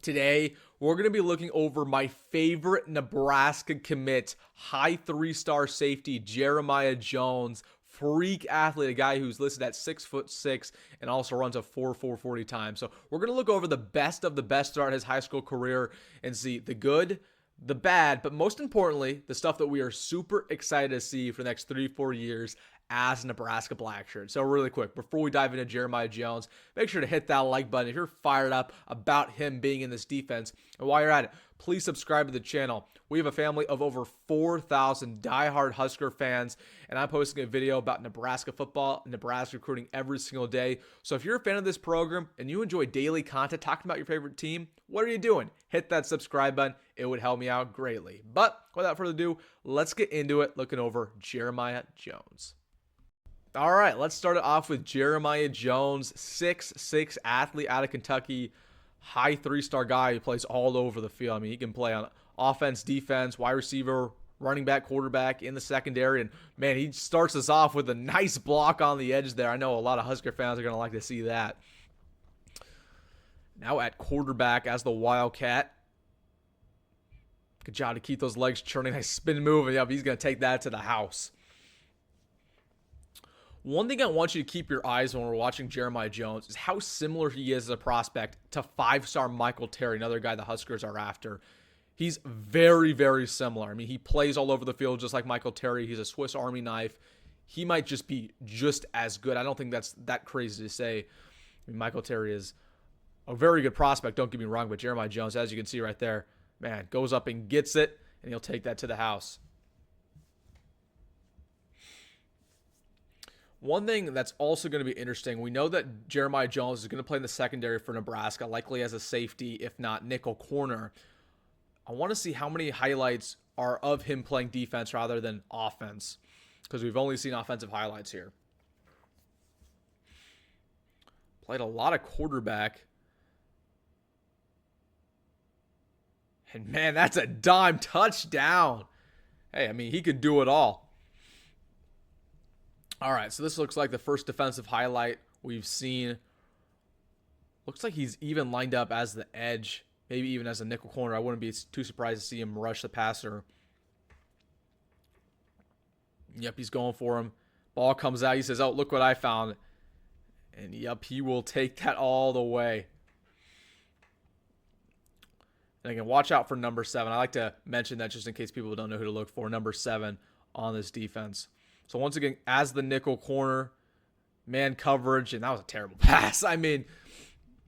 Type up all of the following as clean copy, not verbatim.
Today, we're going to be looking over my favorite Nebraska commit, high 3-star safety, Jeremiah Jones, freak athlete, a guy who's listed at 6'6" and also runs a 4.40 time. So we're going to look over the best of the best throughout his high school career and see the good, the bad, but most importantly, the stuff that we are super excited to see for the next 3-4 years as a Nebraska Blackshirt. So really quick, before we dive into Jeremiah Jones, make sure to hit that like button if you're fired up about him being in this defense. And while you're at it, please subscribe to the channel. We have a family of over 4,000 diehard Husker fans, and I'm posting a video about Nebraska football and Nebraska recruiting every single day. So if you're a fan of this program and you enjoy daily content talking about your favorite team, what are you doing? Hit that subscribe button. It would help me out greatly. But without further ado, let's get into it looking over Jeremiah Jones. All right, let's start it off with Jeremiah Jones, 6'6" athlete out of Kentucky, high 3-star guy who plays all over the field. I mean, he can play on offense, defense, wide receiver, running back, quarterback, in the secondary. And, man, he starts us off with a nice block on the edge there. I know a lot of Husker fans are going to like to see that. Now at quarterback as the Wildcat. Good job to keep those legs churning. Nice spin move. And, yep, he's going to take that to the house. One thing I want you to keep your eyes on when we're watching Jeremiah Jones is how similar he is as a prospect to 5-star Michael Terry, another guy the Huskers are after. He's very, very similar. I mean, he plays all over the field just like Michael Terry. He's a Swiss Army knife. He might just be just as good. I don't think that's that crazy to say. I mean, Michael Terry is a very good prospect, don't get me wrong, but Jeremiah Jones, as you can see right there, man, goes up and gets it, and he'll take that to the house. One thing that's also going to be interesting, we know that Jeremiah Jones is going to play in the secondary for Nebraska, likely as a safety, if not nickel corner. I want to see how many highlights are of him playing defense rather than offense, because we've only seen offensive highlights here. Played a lot of quarterback. And, man, that's a dime touchdown. Hey, I mean, he could do it all. All right, so this looks like the first defensive highlight we've seen. Looks like he's even lined up as the edge, maybe even as a nickel corner. I wouldn't be too surprised to see him rush the passer. Yep, he's going for him. Ball comes out. He says, oh, look what I found. And, yep, he will take that all the way. And again, watch out for number 7. I like to mention that just in case people don't know who to look for. Number 7 on this defense. So once again, as the nickel corner, man coverage, and that was a terrible pass. I mean,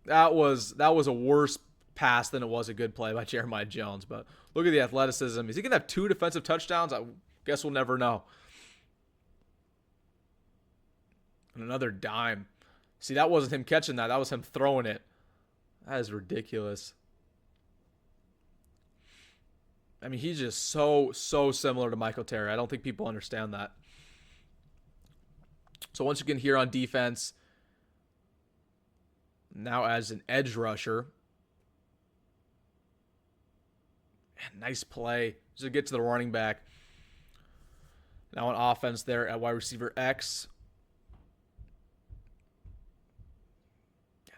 that was a worse pass than it was a good play by Jeremiah Jones. But look at the athleticism. Is he going to have 2 defensive touchdowns? I guess we'll never know. And another dime. See, that wasn't him catching that. That was him throwing it. That is ridiculous. I mean, he's just so similar to Michael Terry. I don't think people understand that. So once again here on defense, now as an edge rusher. Man, nice play. Just get to the running back. Now on offense there at wide receiver X.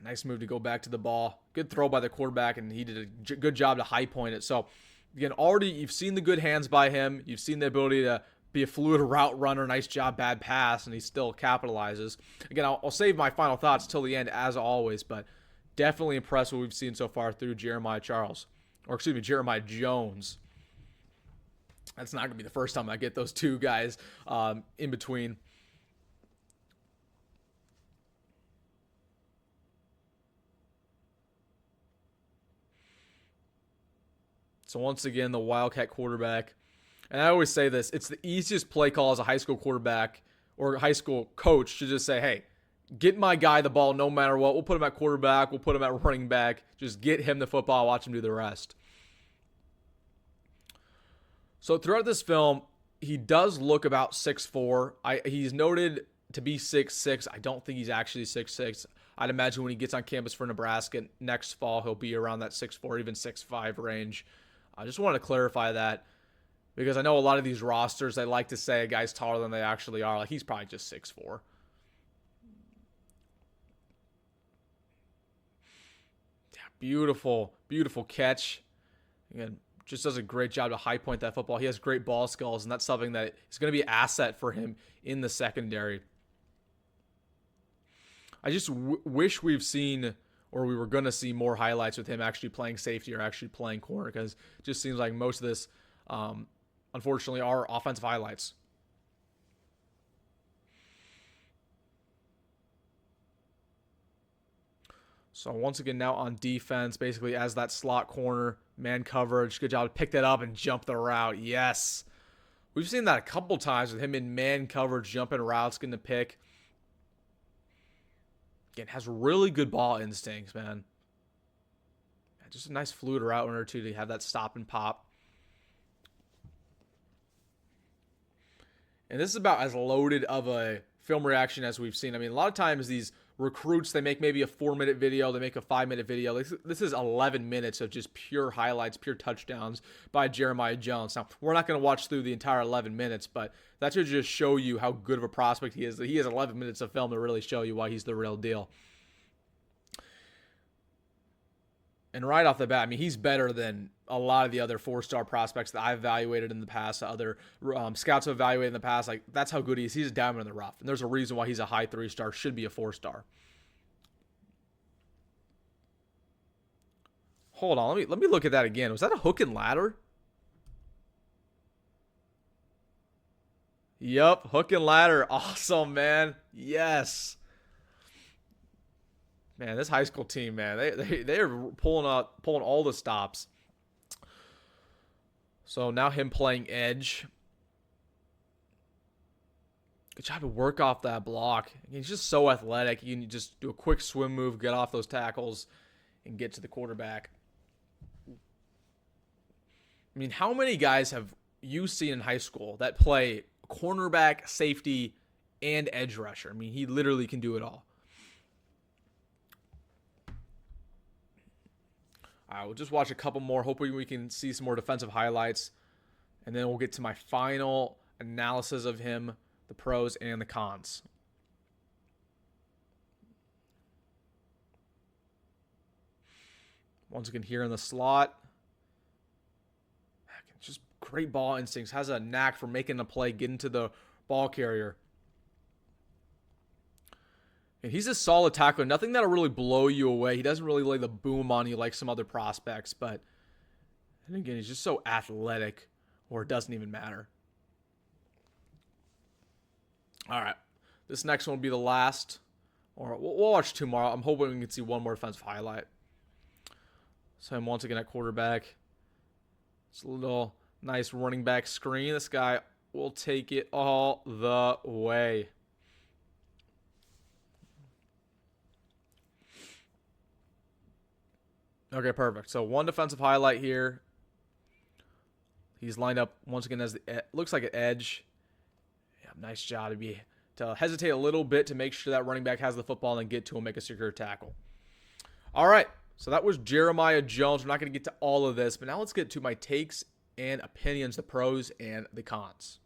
Nice move to go back to the ball. Good throw by the quarterback, and he did a good job to high point it. So, again, already you've seen the good hands by him. You've seen the ability to be a fluid route runner. Nice job, bad pass, and he still capitalizes. Again, I'll save my final thoughts till the end, as always, but definitely impressed what we've seen so far through Jeremiah Jones. That's not going to be the first time I get those two guys in between. So once again, the Wildcat quarterback. And I always say this, it's the easiest play call as a high school quarterback or high school coach to just say, hey, get my guy the ball no matter what. We'll put him at quarterback. We'll put him at running back. Just get him the football. Watch him do the rest. So throughout this film, he does look about 6'4". He's noted to be 6'6". I don't think he's actually 6'6". I'd imagine when he gets on campus for Nebraska next fall, he'll be around that 6'4", even 6'5" range. I just wanted to clarify that because I know a lot of these rosters, they like to say a guy's taller than they actually are. Like, he's probably just 6'4". Yeah, Beautiful, beautiful catch. Again, just does a great job to high point that football. He has great ball skills, and that's something that is going to be an asset for him in the secondary. I just wish we've seen, or we were going to see, more highlights with him actually playing safety or actually playing corner, because it just seems like most of this, unfortunately, are offensive highlights. So once again, now on defense, basically as that slot corner, man coverage. Good job to pick that up and jump the route. Yes. We've seen that a couple times with him in man coverage, jumping routes, getting the pick. Again, has really good ball instincts, man. Just a nice fluid route runner, too, to have that stop and pop. And this is about as loaded of a film reaction as we've seen. I mean, a lot of times these recruits, they make maybe a 4-minute video, they make a 5-minute video. This is 11 minutes of just pure highlights, pure touchdowns by Jeremiah Jones. Now, we're not going to watch through the entire 11 minutes, but that should just show you how good of a prospect he is. He has 11 minutes of film to really show you why he's the real deal. And right off the bat, I mean, he's better than a lot of the other 4-star prospects that I've evaluated in the past, other scouts have evaluated in the past. Like, that's how good he is. He's a diamond in the rough. And there's a reason why he's a high 3-star, should be a 4-star. Hold on, let me look at that again. Was that a hook and ladder? Yup, hook and ladder. Awesome, man. Yes. Man, this high school team, man, they are pulling all the stops. So now him playing edge. Good job to work off that block. He's just so athletic. You can just do a quick swim move, get off those tackles, and get to the quarterback. I mean, how many guys have you seen in high school that play cornerback, safety, and edge rusher? I mean, he literally can do it all. All right, we'll just watch a couple more. Hopefully we can see some more defensive highlights. And then we'll get to my final analysis of him, the pros and the cons. Once again, here in the slot. Just great ball instincts. Has a knack for making a play, getting to the ball carrier. And he's a solid tackler. Nothing that'll really blow you away. He doesn't really lay the boom on you like some other prospects. But, and again, he's just so athletic, or it doesn't even matter. All right. This next one will be the last. Or we'll watch tomorrow. I'm hoping we can see one more defensive highlight. So I'm once again at quarterback. It's a little nice running back screen. This guy will take it all the way. Okay, perfect. So one defensive highlight here. He's lined up once again as looks like an edge. Yeah, nice job to hesitate a little bit to make sure that running back has the football and then get to him, make a secure tackle. All right, so that was Jeremiah Jones. We're not going to get to all of this, but now let's get to my takes and opinions, the pros and the cons.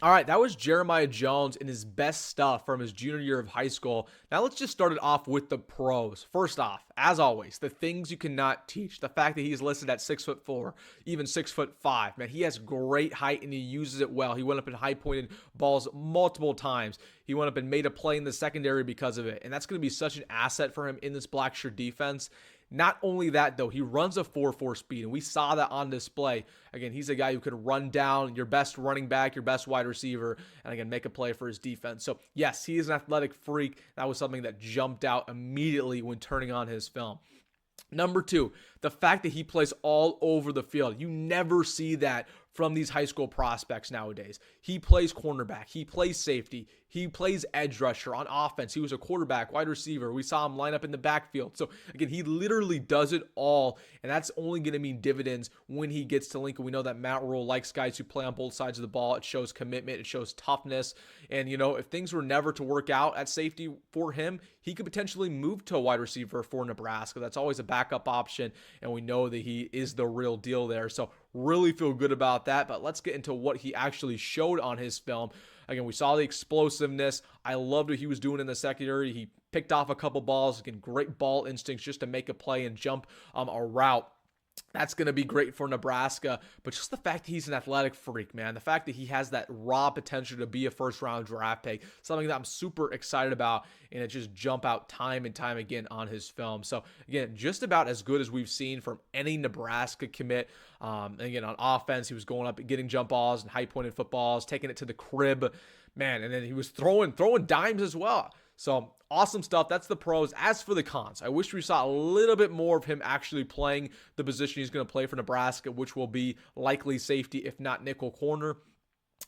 All right, that was Jeremiah Jones and his best stuff from his junior year of high school. Now let's just start it off with the pros. First off, as always, the things you cannot teach. The fact that he's listed at 6'4", even 6'5". Man, he has great height and he uses it well. He went up and high pointed balls multiple times. He went up and made a play in the secondary because of it. And that's going to be such an asset for him in this Blackshear defense. Not only that, though, he runs a 4.4 speed, and we saw that on display. Again, he's a guy who could run down your best running back, your best wide receiver, and again, make a play for his defense. So, yes, he is an athletic freak. That was something that jumped out immediately when turning on his film. Number two, the fact that he plays all over the field. You never see that from these high school prospects nowadays. He plays cornerback. He plays safety. He plays edge rusher on offense. He was a quarterback, wide receiver. We saw him line up in the backfield. So, again, he literally does it all, and that's only going to mean dividends when he gets to Lincoln. We know that Matt Rhule likes guys who play on both sides of the ball. It shows commitment. It shows toughness. And, if things were never to work out at safety for him, he could potentially move to a wide receiver for Nebraska. That's always a backup option, and we know that he is the real deal there. So, really feel good about that. But let's get into what he actually showed on his film. Again, we saw the explosiveness. I loved what he was doing in the secondary. He picked off a couple balls. Again, great ball instincts just to make a play and jump a route. That's going to be great for Nebraska, but just the fact that he's an athletic freak, man, the fact that he has that raw potential to be a first-round draft pick, something that I'm super excited about, and it just jump out time and time again on his film. So, again, just about as good as we've seen from any Nebraska commit. Again, on offense, he was going up and getting jump balls and high-pointed footballs, taking it to the crib, man, and then he was throwing dimes as well. So, awesome stuff. That's the pros. As for the cons, I wish we saw a little bit more of him actually playing the position he's going to play for Nebraska, which will be likely safety, if not nickel corner.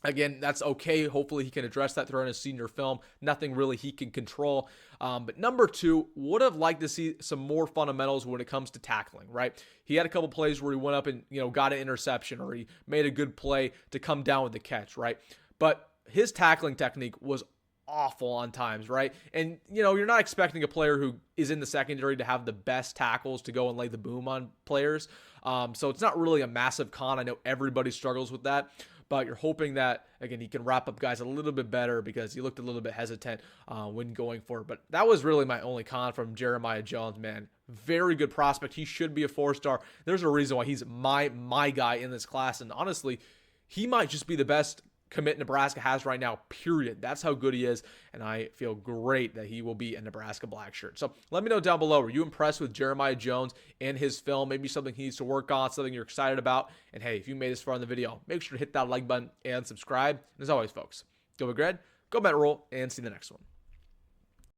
Again, that's okay. Hopefully he can address that throughout his senior film. Nothing really he can control. But number two, would have liked to see some more fundamentals when it comes to tackling, right? He had a couple plays where he went up and, got an interception, or he made a good play to come down with the catch, right? But his tackling technique was awful on times, right? And, you're not expecting a player who is in the secondary to have the best tackles to go and lay the boom on players. So it's not really a massive con. I know everybody struggles with that, but you're hoping that, again, he can wrap up guys a little bit better, because he looked a little bit hesitant when going for it. But that was really my only con from Jeremiah Jones, man. Very good prospect. He should be a 4-star. There's a reason why he's my guy in this class. And honestly, he might just be the best commit Nebraska has right now, period. That's how good he is, and I feel great that he will be a Nebraska black shirt. So let me know down below, were you impressed with Jeremiah Jones and his film? Maybe something he needs to work on, something you're excited about. And hey, if you made this far in the video, make sure to hit that like button and subscribe. And as always, folks, go with Greg, go Matt Rhule, and see you in the next one.